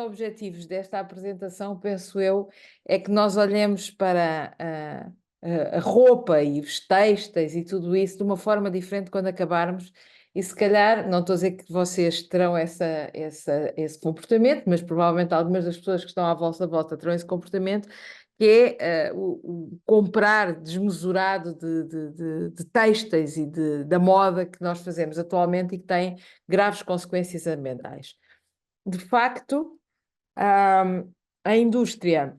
objetivos desta apresentação, penso eu, é que nós olhemos para a roupa e os têxteis e tudo isso de uma forma diferente quando acabarmos. E se calhar, não estou a dizer que vocês terão esse comportamento, mas provavelmente algumas das pessoas que estão à vossa volta terão esse comportamento, que é o comprar desmesurado de têxteis e da moda que nós fazemos atualmente e que tem graves consequências ambientais. De facto, a indústria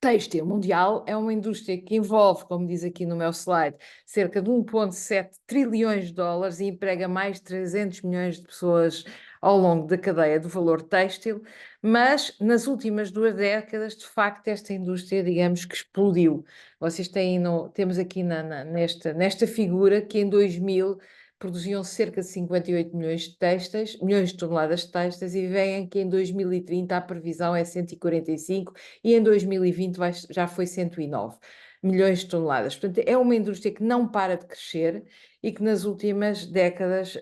têxtil mundial é uma indústria que envolve, como diz aqui no meu slide, cerca de 1,7 trilhões de dólares e emprega mais de 300 milhões de pessoas ao longo da cadeia do valor têxtil, mas nas últimas 2 décadas, de facto, esta indústria, digamos que explodiu. Vocês têm, temos aqui nesta figura que em 2000 produziam cerca de 58 milhões de toneladas de têxteis e veem que em 2030 a previsão é 145 e em 2020 já foi 109 milhões de toneladas. Portanto, é uma indústria que não para de crescer e que nas últimas décadas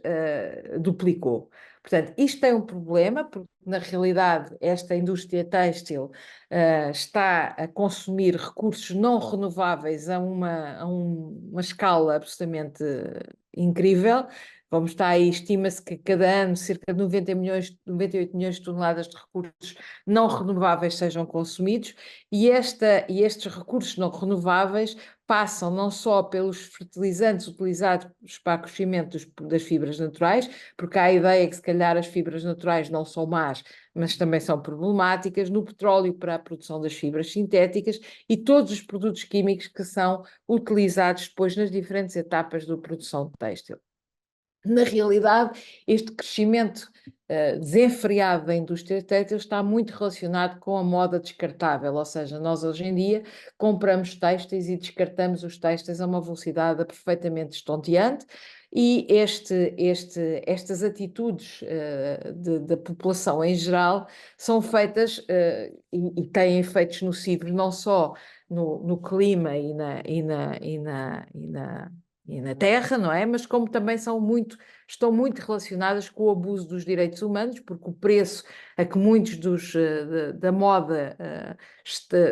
duplicou. Portanto, isto é um problema, porque na realidade esta indústria têxtil está a consumir recursos não renováveis a uma escala absolutamente incrível. Como está aí, estima-se que cada ano cerca de 98 milhões de toneladas de recursos não renováveis sejam consumidos, e estes recursos não renováveis passam não só pelos fertilizantes utilizados para o crescimento das fibras naturais, porque há a ideia que se calhar as fibras naturais não são más, mas também são problemáticas, no petróleo para a produção das fibras sintéticas e todos os produtos químicos que são utilizados depois nas diferentes etapas da produção de têxtil. Na realidade, este crescimento desenfreado da indústria têxtil está muito relacionado com a moda descartável, ou seja, nós hoje em dia compramos têxteis e descartamos os têxteis a uma velocidade perfeitamente estonteante, e estas atitudes da população em geral são feitas e têm efeitos nocivos não só no clima e na terra, não é? Mas como também estão muito relacionadas com o abuso dos direitos humanos, porque o preço a que muitos da moda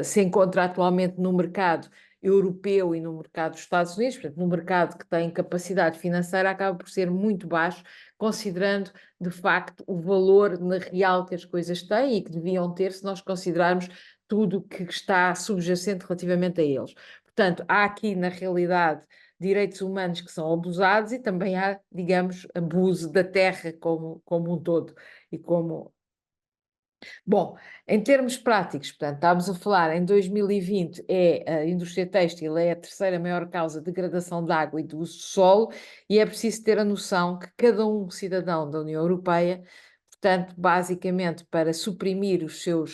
se encontra atualmente no mercado europeu e no mercado dos Estados Unidos, portanto, no mercado que tem capacidade financeira, acaba por ser muito baixo, considerando, de facto, o valor real que as coisas têm e que deviam ter se nós considerarmos tudo o que está subjacente relativamente a eles. Portanto, há aqui, na realidade, direitos humanos que são abusados e também há, digamos, abuso da terra como um todo. Bom, em termos práticos, portanto, estamos a falar em 2020, a indústria têxtil é a terceira maior causa de degradação de água e do uso do solo, e é preciso ter a noção que cada cidadão da União Europeia, portanto, basicamente para suprimir o seu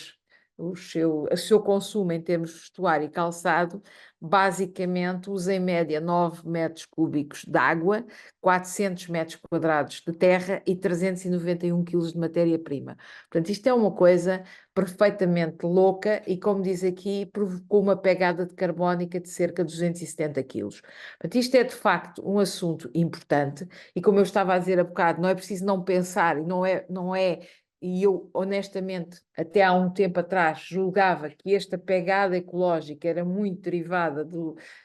consumo em termos de vestuário e calçado, basicamente usa em média 9 metros cúbicos de água, 400 metros quadrados de terra e 391 quilos de matéria-prima. Portanto, isto é uma coisa perfeitamente louca e, como diz aqui, provocou uma pegada de carbónica de cerca de 270 quilos. Portanto, isto é de facto um assunto importante e, como eu estava a dizer há bocado, não é preciso não pensar e não é. E eu, honestamente, até há um tempo atrás, julgava que esta pegada ecológica era muito derivada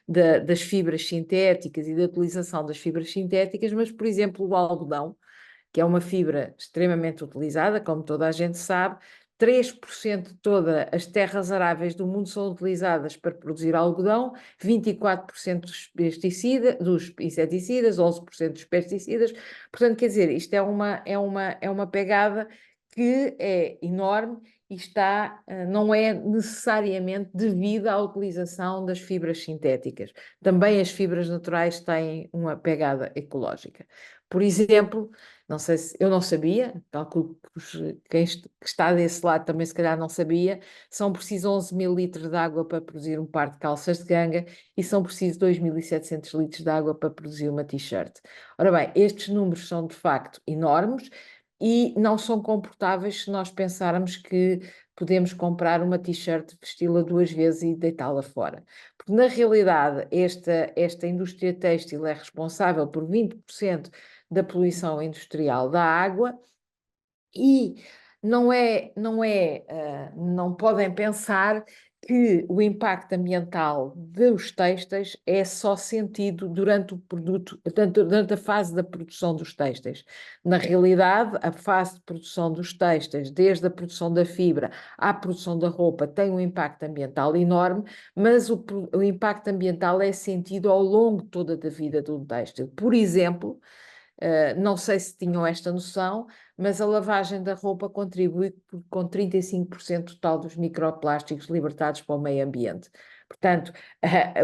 das fibras sintéticas e da utilização das fibras sintéticas, mas, por exemplo, o algodão, que é uma fibra extremamente utilizada, como toda a gente sabe, 3% de todas as terras aráveis do mundo são utilizadas para produzir algodão, 24% dos inseticidas, 11% dos pesticidas. Portanto, quer dizer, isto é uma pegada que é enorme e não é necessariamente devido à utilização das fibras sintéticas. Também as fibras naturais têm uma pegada ecológica. Por exemplo, não sei se eu não sabia, calculo que quem está desse lado também se calhar não sabia, são precisos 11 mil litros de água para produzir um par de calças de ganga e são precisos 2.700 litros de água para produzir uma t-shirt. Ora bem, estes números são de facto enormes e não são comportáveis se nós pensarmos que podemos comprar uma t-shirt, vesti-la 2 vezes e deitá-la fora. Porque na realidade esta indústria têxtil é responsável por 20% da poluição industrial da água e não podem pensar que o impacto ambiental dos têxteis é só sentido durante o produto, durante a fase da produção dos têxteis. Na realidade, a fase de produção dos têxteis, desde a produção da fibra à produção da roupa, tem um impacto ambiental enorme, mas o impacto ambiental é sentido ao longo toda da vida do têxtil. Por exemplo, não sei se tinham esta noção, mas a lavagem da roupa contribui com 35% total dos microplásticos libertados para o meio ambiente. Portanto,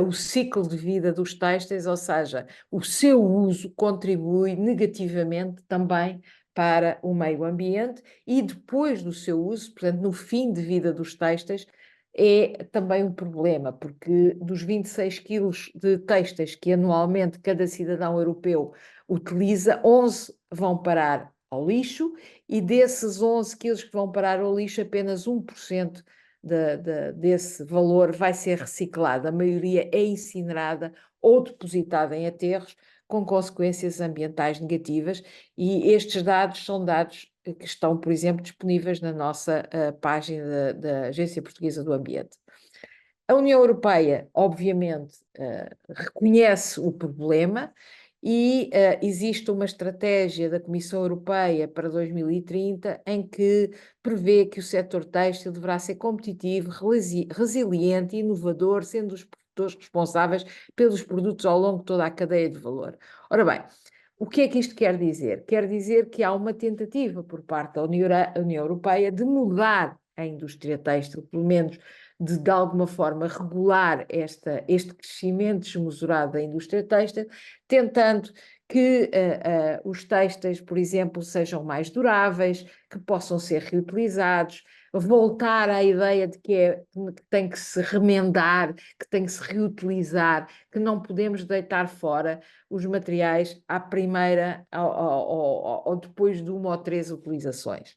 o ciclo de vida dos têxteis, ou seja, o seu uso contribui negativamente também para o meio ambiente e depois do seu uso, portanto, no fim de vida dos têxteis, é também um problema, porque dos 26 quilos de têxteis que anualmente cada cidadão europeu utiliza, 11 vão parar ao lixo e desses 11 quilos que vão parar ao lixo, apenas 1% desse valor vai ser reciclado. A maioria é incinerada ou depositada em aterros, com consequências ambientais negativas, e estes dados são dados que estão, por exemplo, disponíveis na nossa página da Agência Portuguesa do Ambiente. A União Europeia, obviamente, reconhece o problema e existe uma estratégia da Comissão Europeia para 2030 em que prevê que o setor têxtil deverá ser competitivo, resiliente e inovador, sendo os produtores responsáveis pelos produtos ao longo de toda a cadeia de valor. Ora bem, o que é que isto quer dizer? Quer dizer que há uma tentativa por parte da União Europeia de mudar a indústria têxtil, pelo menos de alguma forma regular este crescimento desmesurado da indústria têxtil, tentando que os têxteis, por exemplo, sejam mais duráveis, que possam ser reutilizados, voltar à ideia de que tem que se remendar, que tem que se reutilizar, que não podemos deitar fora os materiais à primeira ou depois de uma ou três utilizações.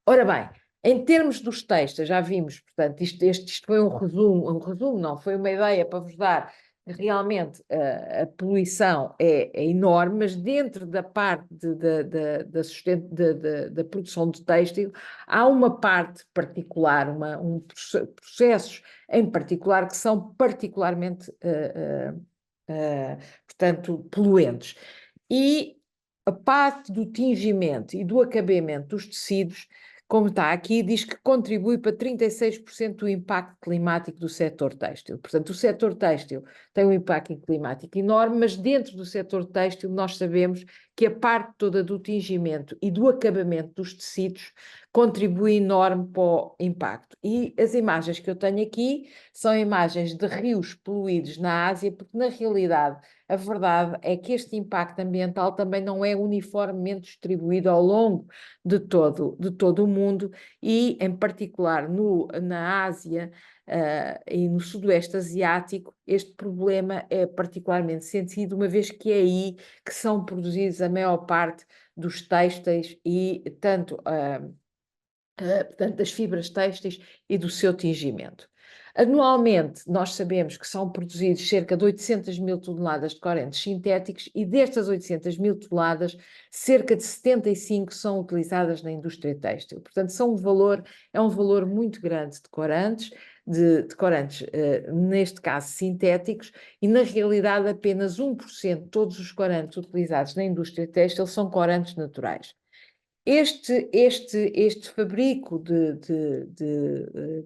Ora bem, em termos dos textos, já vimos, portanto, isto foi um resumo não, foi uma ideia para vos dar, realmente a poluição é enorme, mas dentro da parte da produção de têxtil, há uma parte particular, processos em particular que são particularmente, portanto, poluentes. E a parte do tingimento e do acabamento dos tecidos, como está aqui, diz que contribui para 36% do impacto climático do setor têxtil. Portanto, o setor têxtil tem um impacto climático enorme, mas dentro do setor têxtil nós sabemos que a parte toda do tingimento e do acabamento dos tecidos contribui enorme para o impacto. E as imagens que eu tenho aqui são imagens de rios poluídos na Ásia, porque na realidade a verdade é que este impacto ambiental também não é uniformemente distribuído ao longo de todo o mundo e, em particular, na Ásia e no Sudoeste Asiático, este problema é particularmente sentido, uma vez que é aí que são produzidos a maior parte dos têxteis e portanto, das fibras têxteis e do seu tingimento. Anualmente, nós sabemos que são produzidos cerca de 800 mil toneladas de corantes sintéticos e destas 800 mil toneladas, cerca de 75 são utilizadas na indústria têxtil. Portanto, é um valor muito grande de corantes, neste caso sintéticos, e na realidade apenas 1% de todos os corantes utilizados na indústria têxtil são corantes naturais. Este fabrico de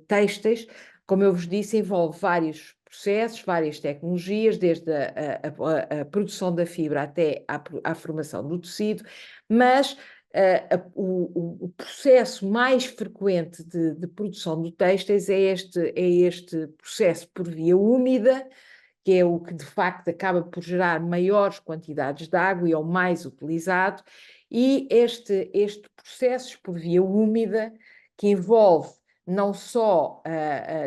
têxteis, como eu vos disse, envolve vários processos, várias tecnologias, desde a produção da fibra até à formação do tecido, mas o processo mais frequente de produção de têxteis é este processo por via úmida, que é o que de facto acaba por gerar maiores quantidades de água e é o mais utilizado, e este processo por via úmida, que envolve não só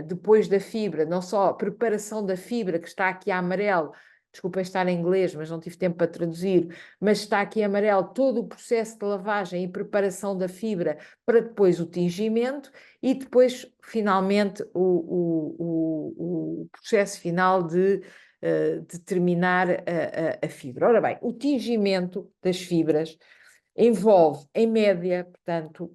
depois da fibra, não só a preparação da fibra, que está aqui a amarelo, desculpa estar em inglês, mas não tive tempo para traduzir, mas está aqui a amarelo todo o processo de lavagem e preparação da fibra para depois o tingimento e depois, finalmente, o processo final de terminar a fibra. Ora bem, o tingimento das fibras envolve, em média, portanto,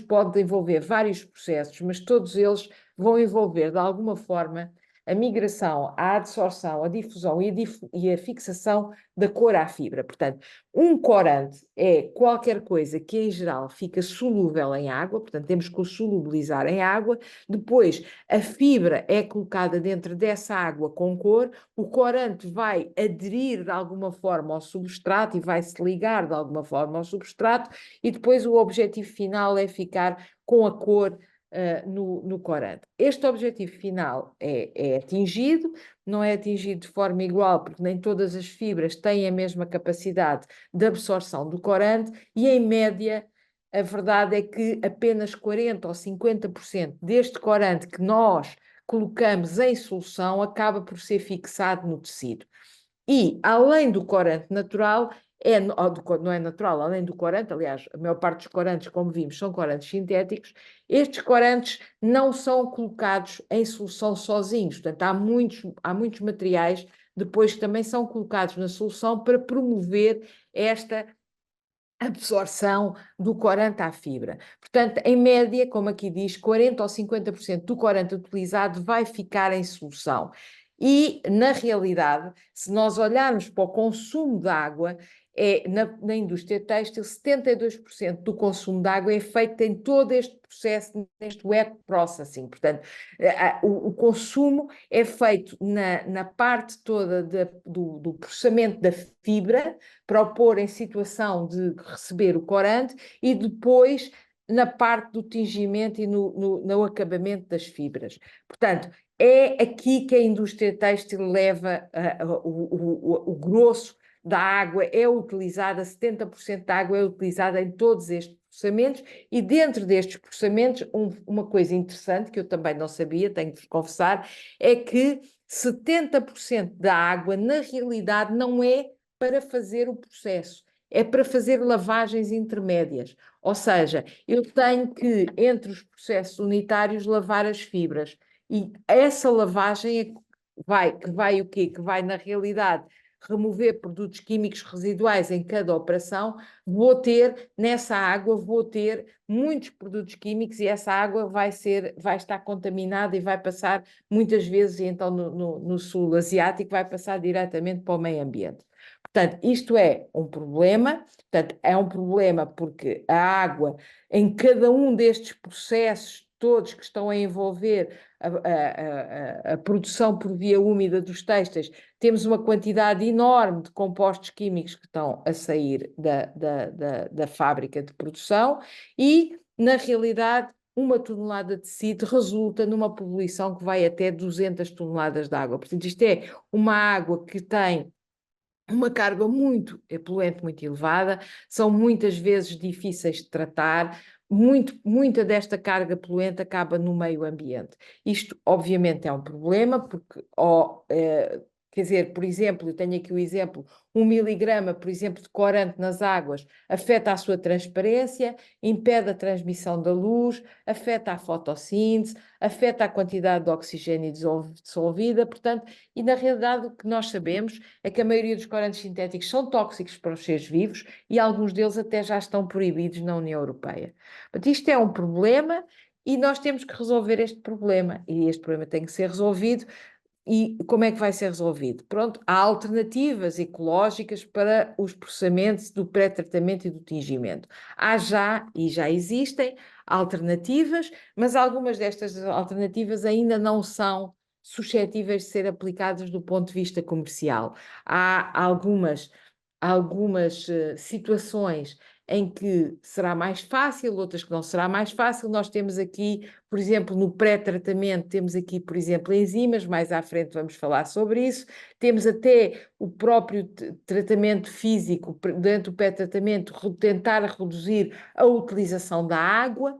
pode envolver vários processos, mas todos eles vão envolver, de alguma forma, a migração, a adsorção, a difusão e a fixação da cor à fibra. Portanto, um corante é qualquer coisa que, em geral, fica solúvel em água, portanto, temos que o solubilizar em água. Depois, a fibra é colocada dentro dessa água com cor, o corante vai aderir de alguma forma ao substrato e vai se ligar de alguma forma ao substrato, e depois o objetivo final é ficar com a cor no corante. Este objetivo final é atingido, não é atingido de forma igual, porque nem todas as fibras têm a mesma capacidade de absorção do corante, e em média a verdade é que apenas 40% ou 50% deste corante que nós colocamos em solução acaba por ser fixado no tecido. E, além do corante natural, não é natural, além do corante, aliás, a maior parte dos corantes, como vimos, são corantes sintéticos, estes corantes não são colocados em solução sozinhos, portanto, há muitos materiais depois que também são colocados na solução para promover esta absorção do corante à fibra. Portanto, em média, como aqui diz, 40% ou 50% do corante utilizado vai ficar em solução. E, na realidade, se nós olharmos para o consumo de água, na indústria têxtil, 72% do consumo de água é feito em todo este processo, neste wet processing. Portanto, o consumo é feito na parte toda do processamento da fibra, para o pôr em situação de receber o corante, e depois na parte do tingimento e no acabamento das fibras. Portanto, é aqui que a indústria têxtil leva o grosso da água, é utilizada, 70% da água é utilizada em todos estes processamentos, e dentro destes processamentos, uma coisa interessante que eu também não sabia, tenho de vos confessar, é que 70% da água, na realidade, não é para fazer o processo, é para fazer lavagens intermédias. Ou seja, eu tenho que, entre os processos unitários, lavar as fibras. E essa lavagem que vai o quê? Que vai, na realidade, remover produtos químicos residuais em cada operação. Nessa água, vou ter muitos produtos químicos, e essa água vai estar contaminada e vai passar, muitas vezes, e então no sul asiático, vai passar diretamente para o meio ambiente. Portanto, isto é um problema. Portanto, é um problema porque a água, em cada um destes processos todos que estão a envolver a produção por via úmida dos têxteis, temos uma quantidade enorme de compostos químicos que estão a sair da fábrica de produção, e, na realidade, uma tonelada de tecido resulta numa poluição que vai até 200 toneladas de água. Portanto, isto é uma água que tem uma carga muito poluente, muito elevada, são muitas vezes difíceis de tratar, muita desta carga poluente acaba no meio ambiente. Isto, obviamente, é um problema, porque, quer dizer, por exemplo, eu tenho aqui o exemplo, 1 miligrama, por exemplo, de corante nas águas afeta a sua transparência, impede a transmissão da luz, afeta a fotossíntese, afeta a quantidade de oxigênio dissolvida, portanto, e na realidade o que nós sabemos é que a maioria dos corantes sintéticos são tóxicos para os seres vivos, e alguns deles até já estão proibidos na União Europeia. Portanto, isto é um problema, e nós temos que resolver este problema, e este problema tem que ser resolvido. E como é que vai ser resolvido? Pronto, há alternativas ecológicas para os processamentos do pré-tratamento e do tingimento. E já existem alternativas, mas algumas destas alternativas ainda não são suscetíveis de ser aplicadas do ponto de vista comercial. Há algumas situações em que será mais fácil, outras que não será mais fácil. Nós temos aqui, por exemplo, no pré-tratamento, temos aqui, por exemplo, enzimas, mais à frente vamos falar sobre isso. Temos até o próprio tratamento físico, durante o pré-tratamento, tentar reduzir a utilização da água,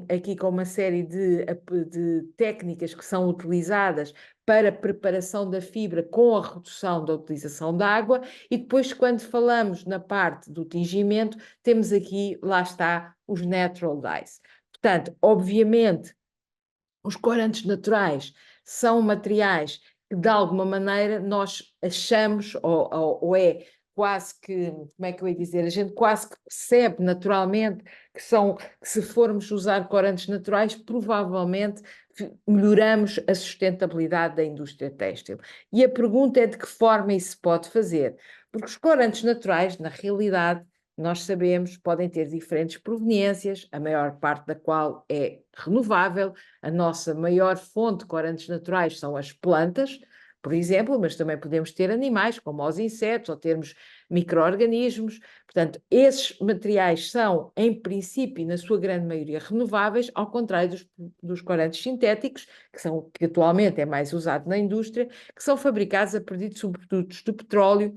aqui com uma série de técnicas que são utilizadas para a preparação da fibra com a redução da utilização da água. E depois, quando falamos na parte do tingimento, temos aqui, lá está, os natural dyes. Portanto, obviamente, os corantes naturais são materiais que, de alguma maneira, nós achamos, ou é quase que, como é que eu ia dizer, a gente quase que percebe naturalmente que se formos usar corantes naturais, provavelmente melhoramos a sustentabilidade da indústria têxtil. E a pergunta é de que forma isso se pode fazer? Porque os corantes naturais, na realidade, nós sabemos, podem ter diferentes proveniências, a maior parte da qual é renovável. A nossa maior fonte de corantes naturais são as plantas, por exemplo, mas também podemos ter animais, como os insetos, ou termos micro-organismos. Portanto, esses materiais são, em princípio, na sua grande maioria, renováveis, ao contrário dos corantes sintéticos, que atualmente é mais usado na indústria, que são fabricados a partir de subprodutos de petróleo,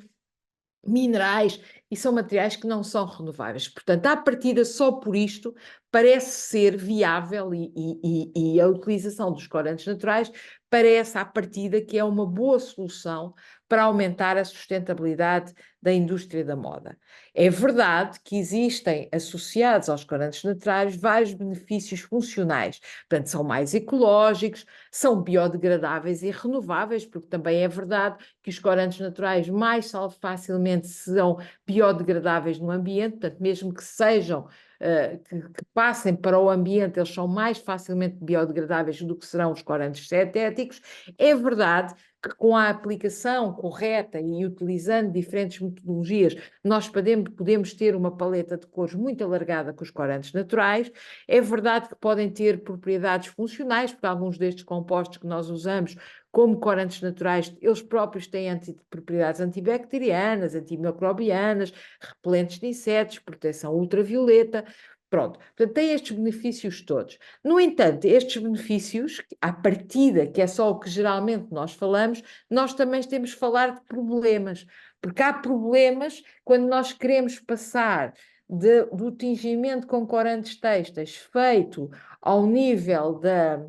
minerais, e são materiais que não são renováveis. Portanto, à partida, só por isto, parece ser viável e a utilização dos corantes naturais parece, à partida, que é uma boa solução para aumentar a sustentabilidade da indústria da moda. É verdade que existem, associados aos corantes naturais, vários benefícios funcionais. Portanto, são mais ecológicos, são biodegradáveis e renováveis, porque também é verdade que os corantes naturais mais facilmente são biodegradáveis no ambiente, portanto, mesmo que sejam, que passem para o ambiente, eles são mais facilmente biodegradáveis do que serão os corantes sintéticos. É verdade que com a aplicação correta e utilizando diferentes metodologias, nós podemos ter uma paleta de cores muito alargada com os corantes naturais. É verdade que podem ter propriedades funcionais, porque alguns destes compostos que nós usamos como corantes naturais, eles próprios têm propriedades antibacterianas, antimicrobianas, repelentes de insetos, proteção ultravioleta. Pronto, portanto, tem estes benefícios todos. No entanto, estes benefícios, à partida, que é só o que geralmente nós falamos, nós também temos que falar de problemas, porque há problemas quando nós queremos passar do tingimento com corantes têxteis feito ao nível da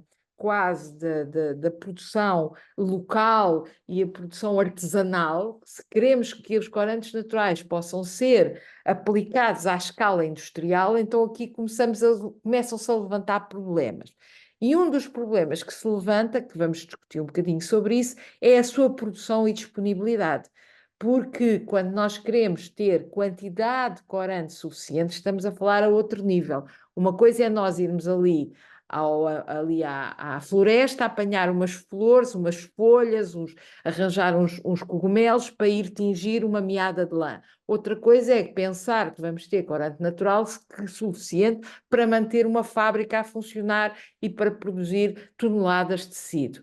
produção local e a produção artesanal. Se queremos que os corantes naturais possam ser aplicados à escala industrial, então aqui começam-se a levantar problemas. E um dos problemas que se levanta, que vamos discutir um bocadinho sobre isso, é a sua produção e disponibilidade. Porque quando nós queremos ter quantidade de corante suficiente, estamos a falar a outro nível. Uma coisa é nós irmos ali à floresta, apanhar umas flores, umas folhas, arranjar uns cogumelos para ir tingir uma meada de lã. Outra coisa é pensar que vamos ter corante natural suficiente para manter uma fábrica a funcionar e para produzir toneladas de tecido.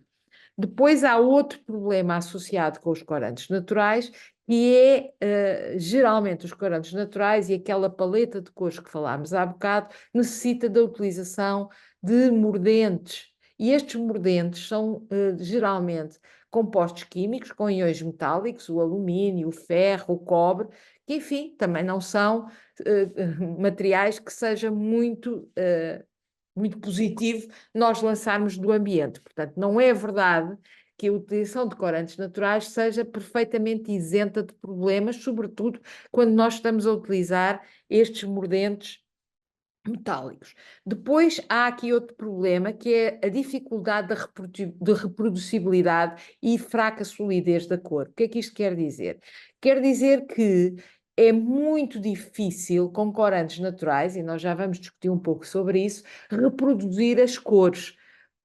Depois há outro problema associado com os corantes naturais, que é, geralmente, os corantes naturais e aquela paleta de cores que falámos há bocado, necessita da utilização de mordentes. E estes mordentes são, geralmente, compostos químicos com íons metálicos, o alumínio, o ferro, o cobre, que, enfim, também não são materiais que seja muito positivo nós lançarmos do ambiente. Portanto, não é verdade que a utilização de corantes naturais seja perfeitamente isenta de problemas, sobretudo quando nós estamos a utilizar estes mordentes metálicos. Depois há aqui outro problema, que é a dificuldade de reproducibilidade e fraca solidez da cor. O que é que isto quer dizer? Quer dizer que é muito difícil, com corantes naturais, e nós já vamos discutir um pouco sobre isso, reproduzir as cores,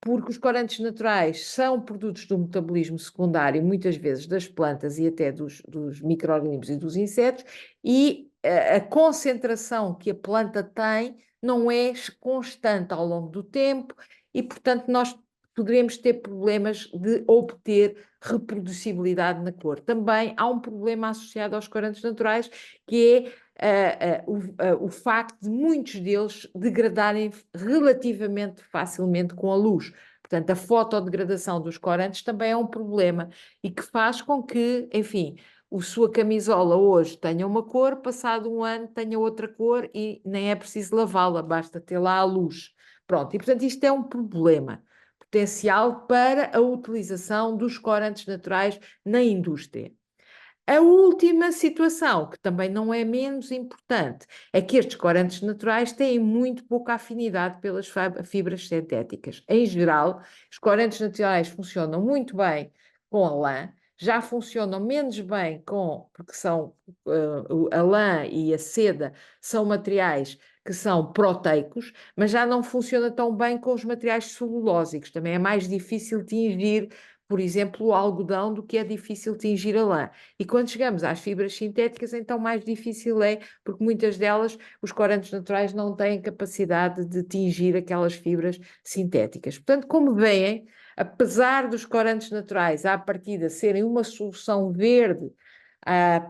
porque os corantes naturais são produtos do metabolismo secundário, muitas vezes das plantas e até dos micro-organismos e dos insetos, e a concentração que a planta tem não é constante ao longo do tempo e, portanto, nós poderemos ter problemas de obter reproducibilidade na cor. Também há um problema associado aos corantes naturais, que é o facto de muitos deles degradarem relativamente facilmente com a luz. Portanto, a fotodegradação dos corantes também é um problema e que faz com que, enfim, a sua camisola hoje tenha uma cor, passado um ano tenha outra cor e nem é preciso lavá-la, basta ter lá a luz. Pronto, e portanto isto é um problema potencial para a utilização dos corantes naturais na indústria. A última situação, que também não é menos importante, é que estes corantes naturais têm muito pouca afinidade pelas fibras sintéticas. Em geral, os corantes naturais funcionam muito bem com a lã, já funcionam menos bem porque são a lã e a seda são materiais que são proteicos, mas já não funciona tão bem com os materiais celulósicos. Também é mais difícil tingir, por exemplo, o algodão do que é difícil tingir a lã. E quando chegamos às fibras sintéticas, então mais difícil é, porque muitas delas, os corantes naturais não têm capacidade de tingir aquelas fibras sintéticas. Portanto, como veem, apesar dos corantes naturais, à partida, serem uma solução verde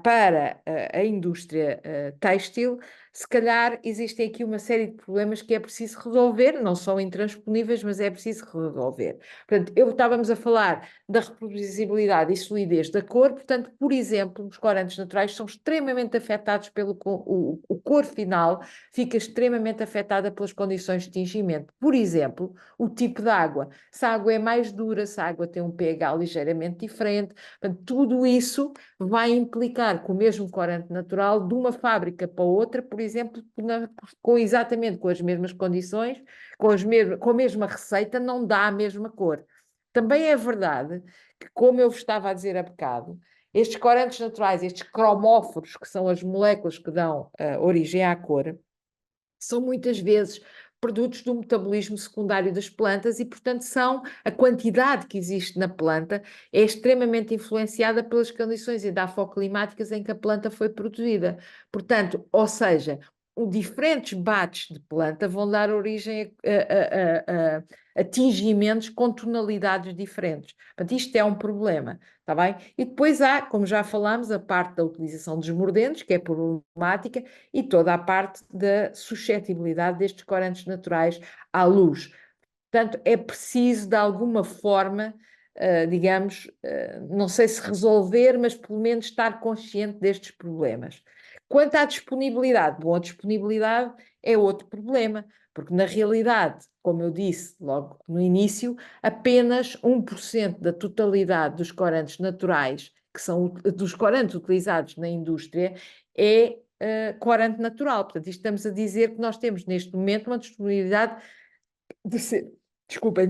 para a indústria têxtil, se calhar existem aqui uma série de problemas que é preciso resolver, não são intransponíveis, mas é preciso resolver. Portanto, estávamos a falar da reproduzibilidade e solidez da cor, portanto, por exemplo, os corantes naturais são extremamente afetados pelo o cor final, fica extremamente afetada pelas condições de tingimento. Por exemplo, o tipo de água. Se a água é mais dura, se a água tem um pH ligeiramente diferente, portanto, tudo isso vai implicar que o mesmo corante natural, de uma fábrica para outra, por exemplo, exatamente com as mesmas condições, com a mesma receita, não dá a mesma cor. Também é verdade que, como eu vos estava a dizer há bocado, estes corantes naturais, estes cromóforos, que são as moléculas que dão origem à cor, são muitas vezes produtos do metabolismo secundário das plantas e, portanto, a quantidade que existe na planta é extremamente influenciada pelas condições edafoclimáticas em que a planta foi produzida. Portanto, ou seja, diferentes bates de planta vão dar origem a tingimentos com tonalidades diferentes. Portanto, isto é um problema, está bem? E depois há, como já falámos, a parte da utilização dos mordentes, que é problemática, e toda a parte da suscetibilidade destes corantes naturais à luz. Portanto, é preciso, de alguma forma, digamos, não sei se resolver, mas pelo menos estar consciente destes problemas. Quanto à disponibilidade, bom, a disponibilidade é outro problema, porque na realidade, como eu disse logo no início, apenas 1% da totalidade dos corantes naturais, que são dos corantes utilizados na indústria, é corante natural. Portanto, estamos a dizer que nós temos neste momento uma disponibilidade de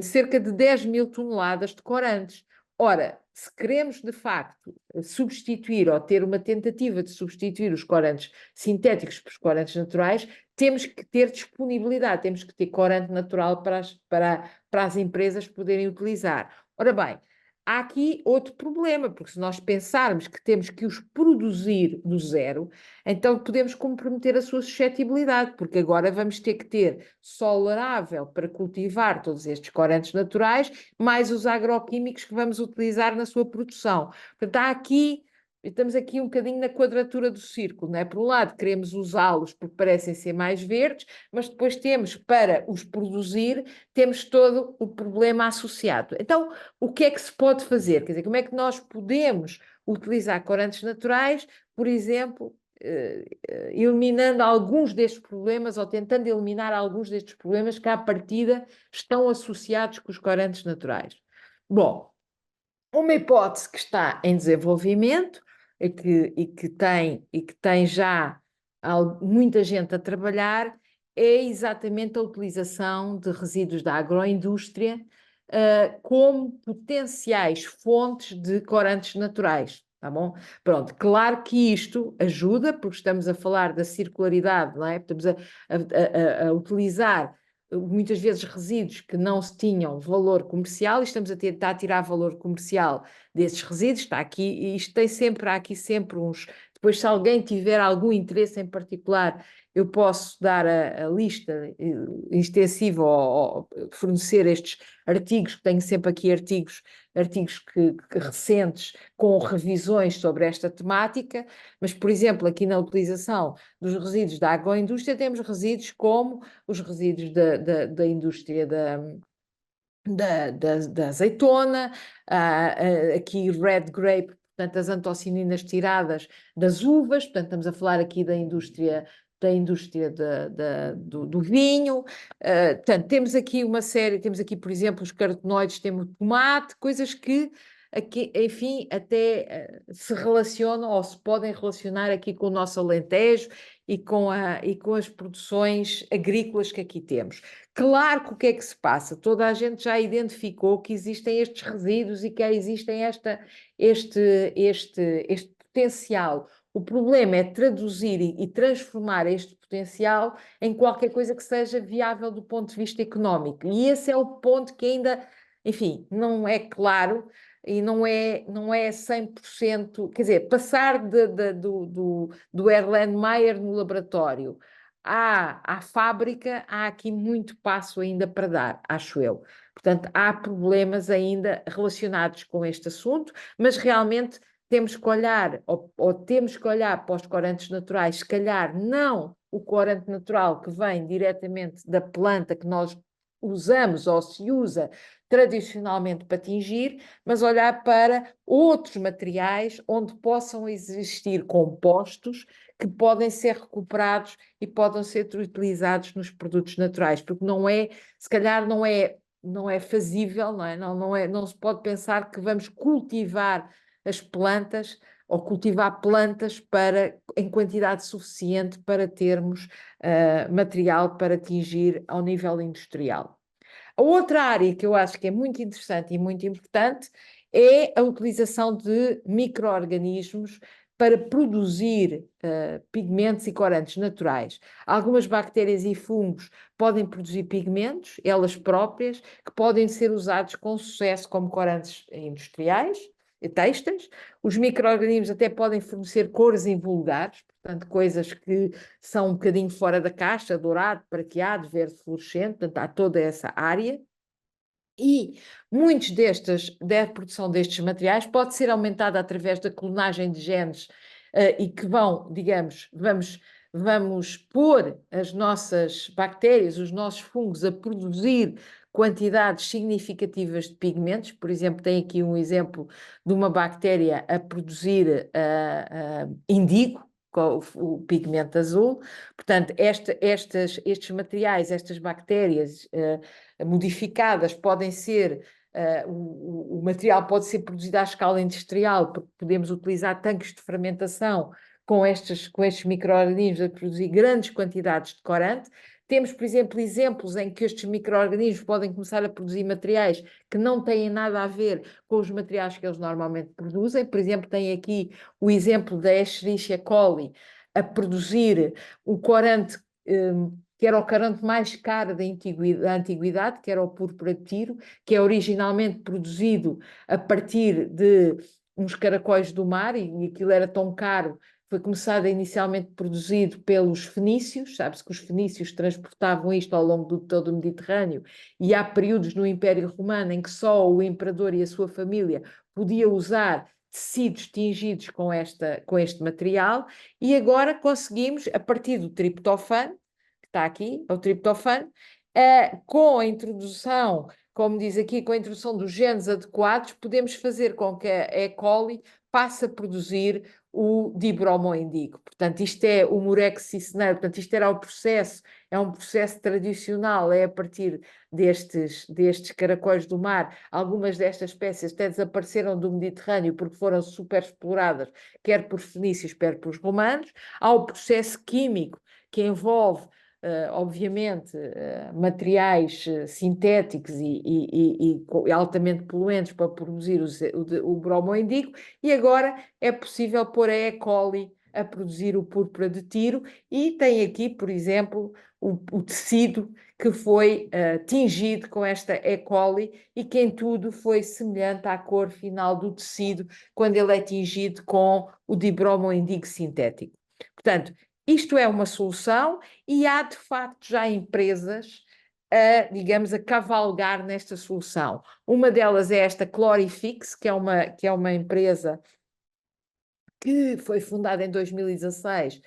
cerca de 10 mil toneladas de corantes. Ora, se queremos de facto substituir ou ter uma tentativa de substituir os corantes sintéticos por corantes naturais, temos que ter disponibilidade, temos que ter corante natural para as empresas poderem utilizar. Ora bem, há aqui outro problema, porque se nós pensarmos que temos que os produzir do zero, então podemos comprometer a sua suscetibilidade, porque agora vamos ter que ter solo arável para cultivar todos estes corantes naturais, mais os agroquímicos que vamos utilizar na sua produção. Portanto, estamos aqui um bocadinho na quadratura do círculo, não é? Por um lado, queremos usá-los porque parecem ser mais verdes, mas depois temos, para os produzir, temos todo o problema associado. Então, o que é que se pode fazer? Quer dizer, como é que nós podemos utilizar corantes naturais, por exemplo, eliminando alguns destes problemas ou tentando eliminar alguns destes problemas que, à partida, estão associados com os corantes naturais? Bom, uma hipótese que está em desenvolvimento e que tem já muita gente a trabalhar é exatamente a utilização de resíduos da agroindústria como potenciais fontes de corantes naturais. Tá bom? Pronto, claro que isto ajuda, porque estamos a falar da circularidade, não é? Estamos a utilizar muitas vezes resíduos que não se tinham valor comercial e estamos a tentar tirar valor comercial desses resíduos. Está aqui, e isto há aqui sempre uns. Depois, se alguém tiver algum interesse em particular, eu posso dar a lista extensiva ou fornecer estes artigos, que tenho sempre aqui artigos recentes com revisões sobre esta temática, mas, por exemplo, aqui na utilização dos resíduos da agroindústria, temos resíduos como os resíduos da indústria da azeitona, aqui red grape, portanto, as antocininas tiradas das uvas, portanto, estamos a falar aqui da indústria do vinho, portanto, temos aqui uma série, temos aqui, por exemplo, os carotenoides, temos o tomate, coisas que aqui, enfim, até se relacionam ou se podem relacionar aqui com o nosso Alentejo e com as produções agrícolas que aqui temos. Claro que o que é que se passa? Toda a gente já identificou que existem estes resíduos e que existem este potencial. O problema é traduzir e transformar este potencial em qualquer coisa que seja viável do ponto de vista económico. E esse é o ponto que ainda, enfim, não é claro e não é 100%, quer dizer, passar do Erlenmeyer no laboratório à fábrica, há aqui muito passo ainda para dar, acho eu. Portanto, há problemas ainda relacionados com este assunto, mas realmente temos que olhar, ou temos que olhar para os corantes naturais, se calhar não o corante natural que vem diretamente da planta que nós usamos ou se usa tradicionalmente para tingir, mas olhar para outros materiais onde possam existir compostos que podem ser recuperados e podem ser utilizados nos produtos naturais, porque não é, se calhar não é fazível, não se pode pensar que vamos cultivar as plantas ou cultivar plantas em quantidade suficiente para termos material para atingir ao nível industrial. A outra área que eu acho que é muito interessante e muito importante é a utilização de micro-organismos para produzir pigmentos e corantes naturais. Algumas bactérias e fungos podem produzir pigmentos, elas próprias, que podem ser usados com sucesso como corantes industriais e têxteis. Os micro-organismos até podem fornecer cores invulgares, portanto, coisas que são um bocadinho fora da caixa, dourado, prateado, verde fluorescente, portanto, há toda essa área. E muitos da produção destes materiais pode ser aumentada através da clonagem de genes e que vamos pôr as nossas bactérias, os nossos fungos a produzir quantidades significativas de pigmentos. Por exemplo, tem aqui um exemplo de uma bactéria a produzir indigo, o pigmento azul. Portanto, estes materiais, estas bactérias modificadas podem ser, o material pode ser produzido à escala industrial, porque podemos utilizar tanques de fermentação com estes micro-organismos a produzir grandes quantidades de corante. Temos, por exemplo, exemplos em que estes micro-organismos podem começar a produzir materiais que não têm nada a ver com os materiais que eles normalmente produzem. Por exemplo, tem aqui o exemplo da Escherichia coli a produzir o corante que era o corante mais caro da antiguidade, que era o púrpura de Tiro, que é originalmente produzido a partir de uns caracóis do mar, e aquilo era tão caro. Foi começado inicialmente produzido pelos fenícios, sabe-se que os fenícios transportavam isto ao longo de todo o Mediterrâneo, e há períodos no Império Romano em que só o imperador e a sua família podia usar tecidos tingidos com este material, e agora conseguimos, a partir do triptofano, que está aqui, é o triptofano, com a introdução, como diz aqui, com a introdução dos genes adequados, podemos fazer com que a E. coli passe a produzir o dibromoindigo. Portanto, isto é o murex cicinale, portanto, isto era o processo, é um processo tradicional, é a partir destes caracóis do mar. Algumas destas espécies até desapareceram do Mediterrâneo porque foram super exploradas, quer por fenícios, quer por romanos. Há o processo químico que envolve obviamente, materiais sintéticos e altamente poluentes para produzir o bromoindigo, e agora é possível pôr a E. coli a produzir o púrpura de Tiro, e tem aqui, por exemplo, o tecido que foi tingido com esta E. coli e que em tudo foi semelhante à cor final do tecido quando ele é tingido com o dibromoindigo sintético. Portanto, isto é uma solução e há, de facto, já empresas digamos, a cavalgar nesta solução. Uma delas é esta Chlorifix, que é uma empresa que foi fundada em 2016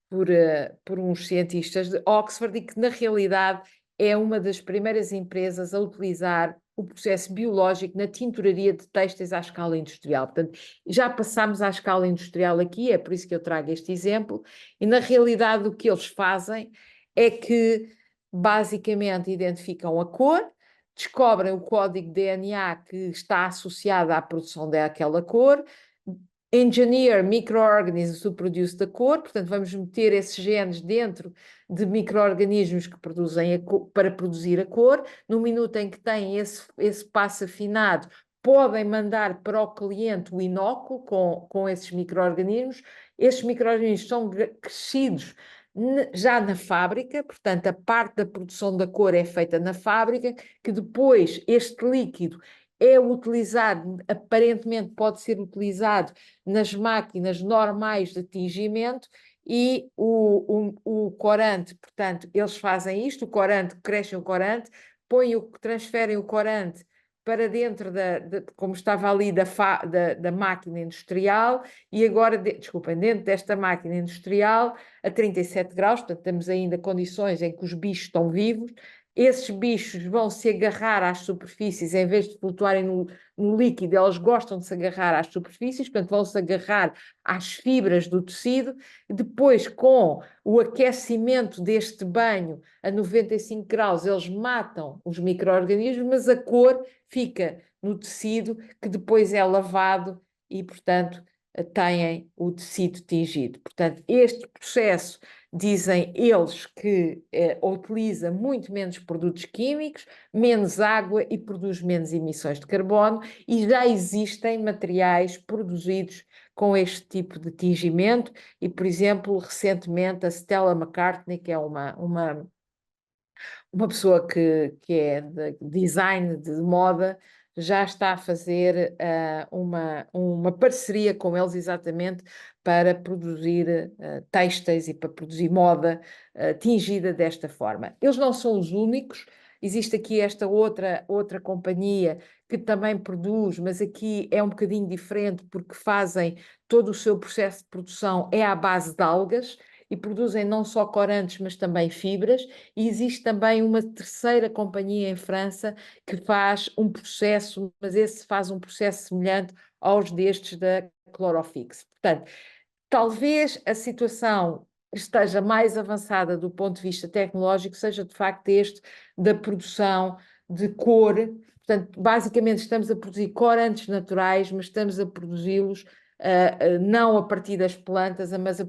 por uns cientistas de Oxford e que, na realidade, é uma das primeiras empresas a utilizar o processo biológico na tinturaria de têxteis à escala industrial. Portanto, já passámos à escala industrial aqui, é por isso que eu trago este exemplo, e na realidade o que eles fazem é que basicamente identificam a cor, descobrem o código DNA que está associado à produção daquela cor, engineer microorganisms to produce the cor, portanto vamos meter esses genes dentro de micro-organismos que produzem para produzir a cor. No minuto em que têm esse passo afinado, podem mandar para o cliente o inóculo com esses micro-organismos. Esses micro-organismos são crescidos já na fábrica, portanto a parte da produção da cor é feita na fábrica, que depois este líquido é utilizado, aparentemente pode ser utilizado nas máquinas normais de tingimento, e o corante, portanto, eles fazem isto, o corante, crescem o corante, transferem o corante para dentro como estava ali, da máquina industrial, e agora, desculpem, dentro desta máquina industrial, a 37 graus, portanto, temos ainda condições em que os bichos estão vivos. Esses bichos vão se agarrar às superfícies, em vez de flutuarem no líquido, eles gostam de se agarrar às superfícies, portanto, vão se agarrar às fibras do tecido. Depois, com o aquecimento deste banho a 95 graus, eles matam os micro-organismos, mas a cor fica no tecido, que depois é lavado e, portanto, têm o tecido tingido. Portanto, este processo, dizem eles, que utiliza muito menos produtos químicos, menos água e produz menos emissões de carbono, e já existem materiais produzidos com este tipo de tingimento. E, por exemplo, recentemente a Stella McCartney, que é uma pessoa que é de design de moda, já está a fazer uma parceria com eles exatamente para produzir têxteis e para produzir moda tingida desta forma. Eles não são os únicos, existe aqui esta outra companhia que também produz, mas aqui é um bocadinho diferente, porque fazem todo o seu processo de produção é à base de algas, e produzem não só corantes, mas também fibras. E existe também uma terceira companhia em França que faz um processo, mas esse faz um processo semelhante aos destes da Chlorofix. Portanto, talvez a situação esteja mais avançada do ponto de vista tecnológico, seja de facto este da produção de cor. Portanto, basicamente estamos a produzir corantes naturais, mas estamos a produzi-los não a partir das plantas, mas a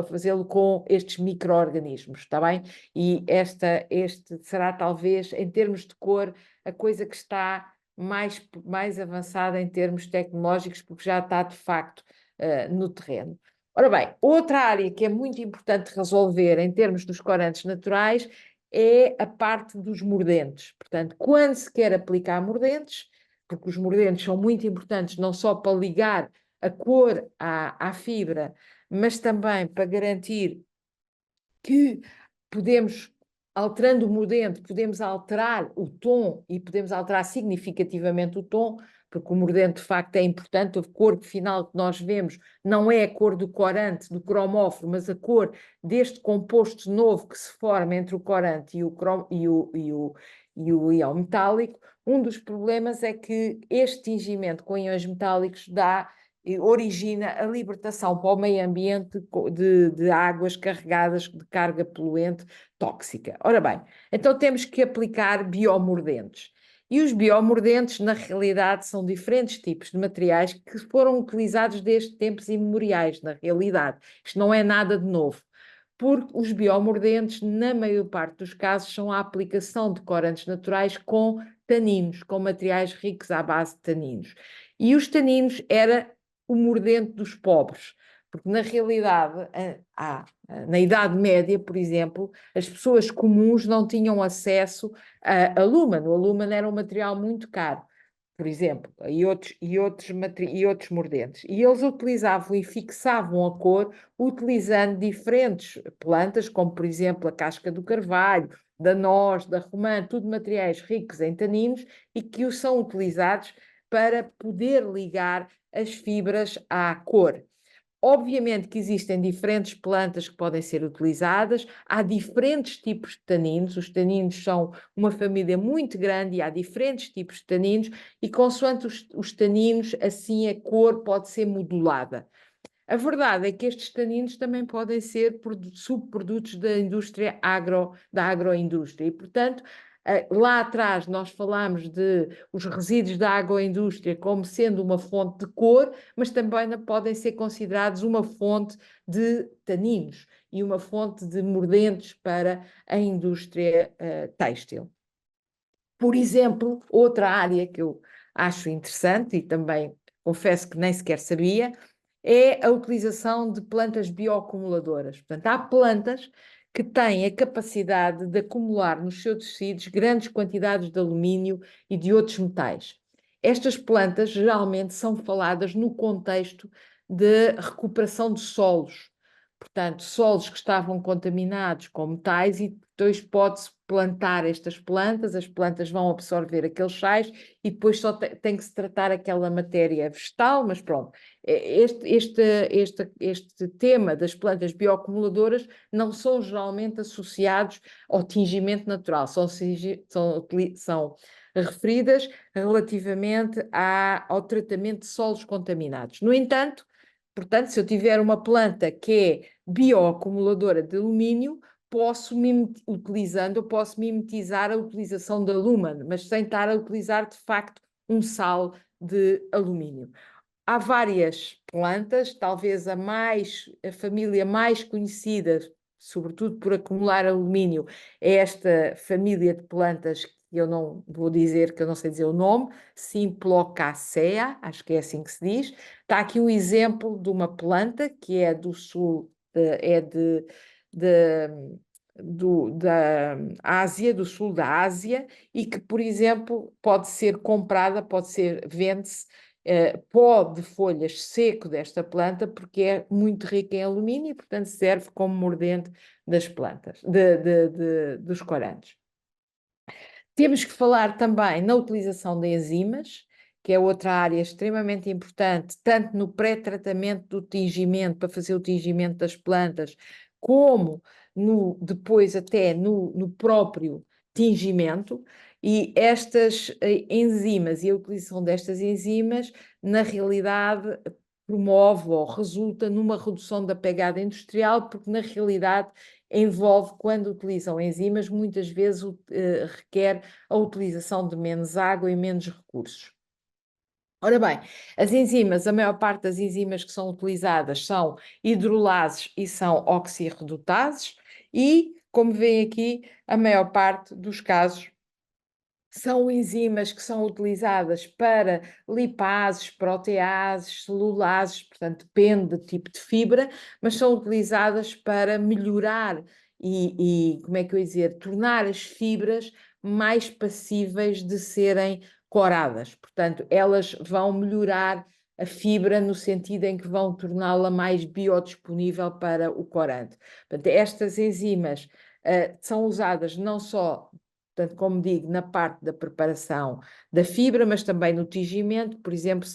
fazê-lo com estes micro-organismos, está bem? E este será talvez, em termos de cor, a coisa que está mais avançada em termos tecnológicos, porque já está de facto no terreno. Ora bem, outra área que é muito importante resolver em termos dos corantes naturais é a parte dos mordentes. Portanto, quando se quer aplicar mordentes, porque os mordentes são muito importantes não só para ligar a cor à fibra, mas também para garantir que podemos, alterando o mordente, podemos alterar o tom e podemos alterar significativamente o tom, porque o mordente de facto é importante. A cor final que nós vemos não é a cor do corante, do cromóforo, mas a cor deste composto novo que se forma entre o corante e o íon metálico. Um dos problemas é que este tingimento com íons metálicos origina a libertação para o meio ambiente de águas carregadas de carga poluente tóxica. Ora bem, então temos que aplicar biomordentes. E os biomordentes, na realidade, são diferentes tipos de materiais que foram utilizados desde tempos imemoriais, na realidade. Isto não é nada de novo, porque os biomordentes, na maior parte dos casos, são a aplicação de corantes naturais com taninos, com materiais ricos à base de taninos. E os taninos era o mordente dos pobres, porque na realidade, na Idade Média, por exemplo, as pessoas comuns não tinham acesso a alúmino. O alúmino era um material muito caro, por exemplo, e outros mordentes. E eles utilizavam e fixavam a cor utilizando diferentes plantas, como por exemplo a casca do carvalho, da noz, da romã, tudo materiais ricos em taninos e que são utilizados para poder ligar as fibras à cor. Obviamente que existem diferentes plantas que podem ser utilizadas, há diferentes tipos de taninos, os taninos são uma família muito grande e há diferentes tipos de taninos, e consoante os taninos, assim a cor pode ser modulada. A verdade é que estes taninos também podem ser subprodutos da indústria da agroindústria, e portanto Lá atrás nós falámos de os resíduos da agroindústria como sendo uma fonte de cor, mas também podem ser considerados uma fonte de taninos e uma fonte de mordentes para a indústria têxtil. Por exemplo, outra área que eu acho interessante e também confesso que nem sequer sabia, é a utilização de plantas bioacumuladoras. Portanto, há plantas que têm a capacidade de acumular nos seus tecidos grandes quantidades de alumínio e de outros metais. Estas plantas geralmente são faladas no contexto de recuperação de solos. Portanto, solos que estavam contaminados com metais e depois pode-se plantar estas plantas, as plantas vão absorver aqueles sais e depois só tem que se tratar aquela matéria vegetal, mas pronto. Este tema das plantas bioacumuladoras não são geralmente associados ao tingimento natural, são referidas relativamente ao tratamento de solos contaminados. No entanto, portanto, se eu tiver uma planta que é bioacumuladora de alumínio, posso mimetizar a utilização da lumen, mas sem estar a utilizar de facto um sal de alumínio. Há várias plantas, talvez a família mais conhecida, sobretudo por acumular alumínio, é esta família de plantas que eu não vou dizer, que eu não sei dizer o nome, Simplocacea, acho que é assim que se diz. Está aqui um exemplo de uma planta que é do sul, da Ásia, do sul da Ásia, e que, por exemplo, pode ser comprada, vende-se pó de folhas seco desta planta, porque é muito rica em alumínio e, portanto, serve como mordente das plantas, dos corantes. Temos que falar também na utilização de enzimas, que é outra área extremamente importante, tanto no pré-tratamento do tingimento, para fazer o tingimento das plantas, como depois até no próprio tingimento. E estas enzimas e a utilização destas enzimas, na realidade, promove ou resulta numa redução da pegada industrial, porque na realidade envolve, quando utilizam enzimas, muitas vezes requer a utilização de menos água e menos recursos. Ora bem, as enzimas, a maior parte das enzimas que são utilizadas são hidrolases e são oxirredutases e, como veem aqui, a maior parte dos casos são enzimas que são utilizadas para lipases, proteases, celulases, portanto, depende do tipo de fibra, mas são utilizadas para melhorar como é que eu ia dizer, tornar as fibras mais passíveis de serem coradas. Portanto, elas vão melhorar a fibra no sentido em que vão torná-la mais biodisponível para o corante. Portanto, estas enzimas são usadas não só, portanto, como digo, na parte da preparação da fibra, mas também no tingimento. Por exemplo,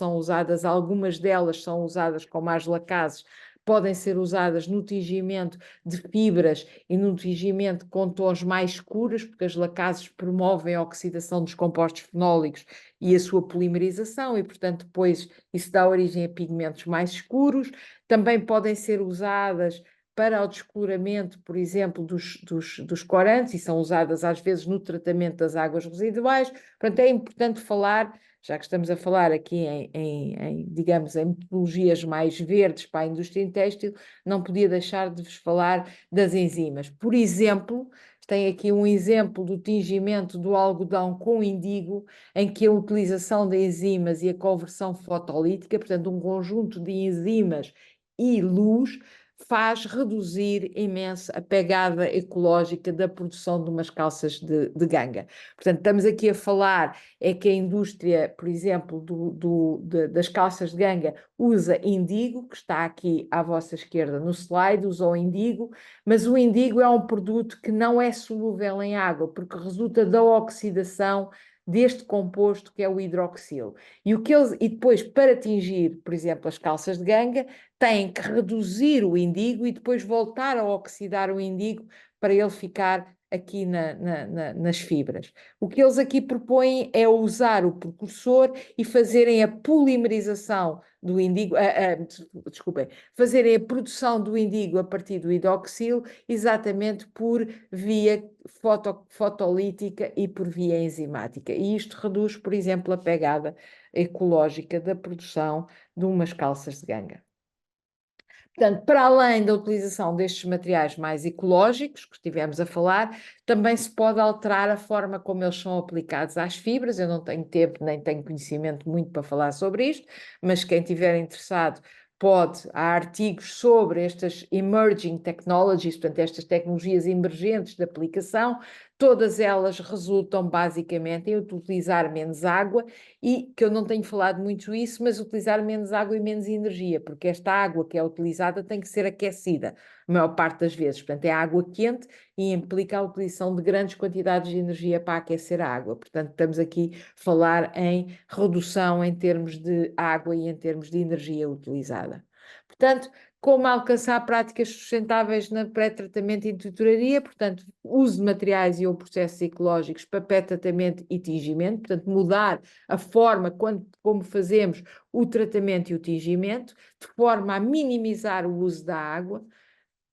algumas delas são usadas como as lacases, podem ser usadas no tingimento de fibras e no tingimento com tons mais escuros, porque as lacases promovem a oxidação dos compostos fenólicos e a sua polimerização, e, portanto, depois isso dá origem a pigmentos mais escuros. Também podem ser usadas para o descoloramento, por exemplo, dos corantes, e são usadas às vezes no tratamento das águas residuais. Portanto, é importante falar, já que estamos a falar aqui digamos, em metodologias mais verdes para a indústria têxtil, não podia deixar de vos falar das enzimas. Por exemplo, tem aqui um exemplo do tingimento do algodão com indigo, em que a utilização de enzimas e a conversão fotolítica, portanto, um conjunto de enzimas e luz, faz reduzir imenso a pegada ecológica da produção de umas calças de ganga. Portanto, estamos aqui a falar que a indústria, por exemplo, das calças de ganga usa indigo, que está aqui à vossa esquerda no slide, usa o indigo, mas o indigo é um produto que não é solúvel em água, porque resulta da oxidação deste composto que é o hidroxilo. E depois, para atingir, por exemplo, as calças de ganga, têm que reduzir o indigo e depois voltar a oxidar o indigo para ele ficar aqui nas fibras. O que eles aqui propõem é usar o precursor e fazerem a polimerização do indigo, desculpem, fazerem a produção do indigo a partir do hidroxilo, exatamente por via fotolítica e por via enzimática. E isto reduz, por exemplo, a pegada ecológica da produção de umas calças de ganga. Portanto, para além da utilização destes materiais mais ecológicos que estivemos a falar, também se pode alterar a forma como eles são aplicados às fibras. Eu não tenho tempo nem tenho conhecimento muito para falar sobre isto, mas quem estiver interessado há artigos sobre estas emerging technologies, portanto, estas tecnologias emergentes de aplicação. Todas elas resultam basicamente em utilizar menos água e, que eu não tenho falado muito isso, mas utilizar menos água e menos energia, porque esta água que é utilizada tem que ser aquecida, a maior parte das vezes. Portanto, é água quente e implica a utilização de grandes quantidades de energia para aquecer a água. Portanto, estamos aqui a falar em redução em termos de água e em termos de energia utilizada. Portanto, como alcançar práticas sustentáveis na pré-tratamento e tinturaria, portanto, uso de materiais ou processos ecológicos para pré-tratamento e tingimento, portanto, mudar a forma como fazemos o tratamento e o tingimento, de forma a minimizar o uso da água,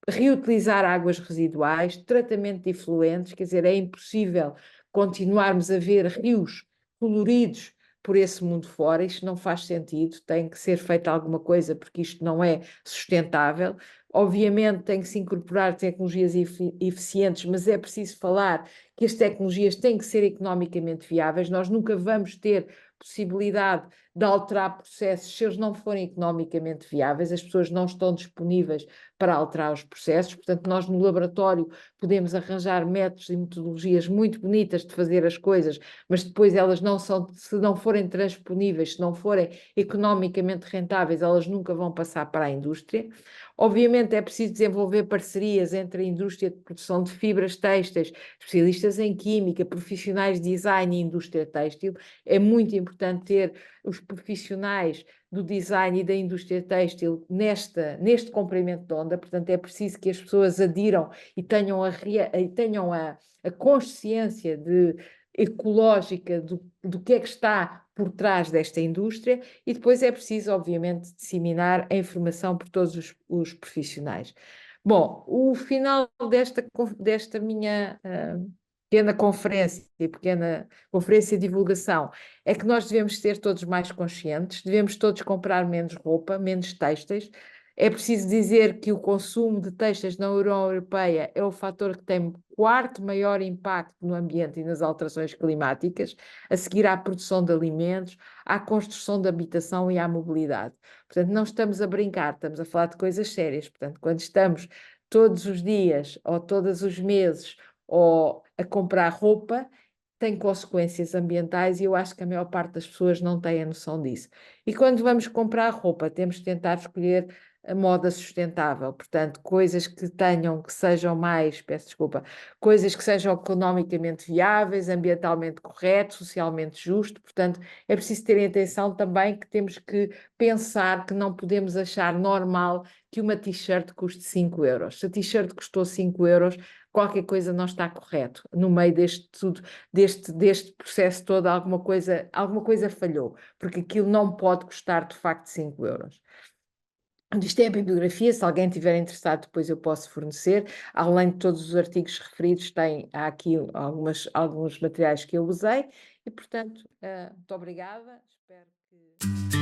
reutilizar águas residuais, tratamento de efluentes, quer dizer, é impossível continuarmos a ver rios coloridos por esse mundo fora, isto não faz sentido, tem que ser feita alguma coisa porque isto não é sustentável. Obviamente tem que se incorporar tecnologias eficientes, mas é preciso falar que as tecnologias têm que ser economicamente viáveis. Nós nunca vamos ter possibilidade de alterar processos se eles não forem economicamente viáveis, as pessoas não estão disponíveis para alterar os processos. Portanto, nós no laboratório podemos arranjar métodos e metodologias muito bonitas de fazer as coisas, mas depois elas não são, se não forem transponíveis, se não forem economicamente rentáveis, elas nunca vão passar para a indústria. Obviamente é preciso desenvolver parcerias entre a indústria de produção de fibras têxteis, especialistas em química, profissionais de design e indústria têxtil. É muito importante ter os profissionais do design e da indústria têxtil neste comprimento de onda. Portanto, é preciso que as pessoas adiram e tenham a consciência ecológica do que é que está por trás desta indústria, e depois é preciso, obviamente, disseminar a informação por todos os profissionais. Bom, o final desta minha pequena conferência de divulgação é que nós devemos ser todos mais conscientes, devemos todos comprar menos roupa, menos têxteis. É preciso dizer que o consumo de têxteis na União Europeia é o fator que tem o quarto maior impacto no ambiente e nas alterações climáticas, a seguir à produção de alimentos, à construção de habitação e à mobilidade. Portanto, não estamos a brincar, estamos a falar de coisas sérias. Portanto, quando estamos todos os dias ou todos os meses ou a comprar roupa, tem consequências ambientais e eu acho que a maior parte das pessoas não tem a noção disso. E quando vamos comprar roupa, temos de tentar escolher a moda sustentável, portanto, coisas que sejam mais, peço desculpa, coisas que sejam economicamente viáveis, ambientalmente correto, socialmente justo. Portanto, é preciso ter atenção também que temos que pensar que não podemos achar normal que uma t-shirt custe 5 euros. Se a t-shirt custou 5 euros, qualquer coisa não está correto. No meio deste tudo, deste processo todo, alguma coisa falhou, porque aquilo não pode custar de facto 5 euros. Isto é a bibliografia, se alguém estiver interessado, depois eu posso fornecer. Além de todos os artigos referidos, há aqui alguns materiais que eu usei. E, portanto, muito obrigada. Espero que...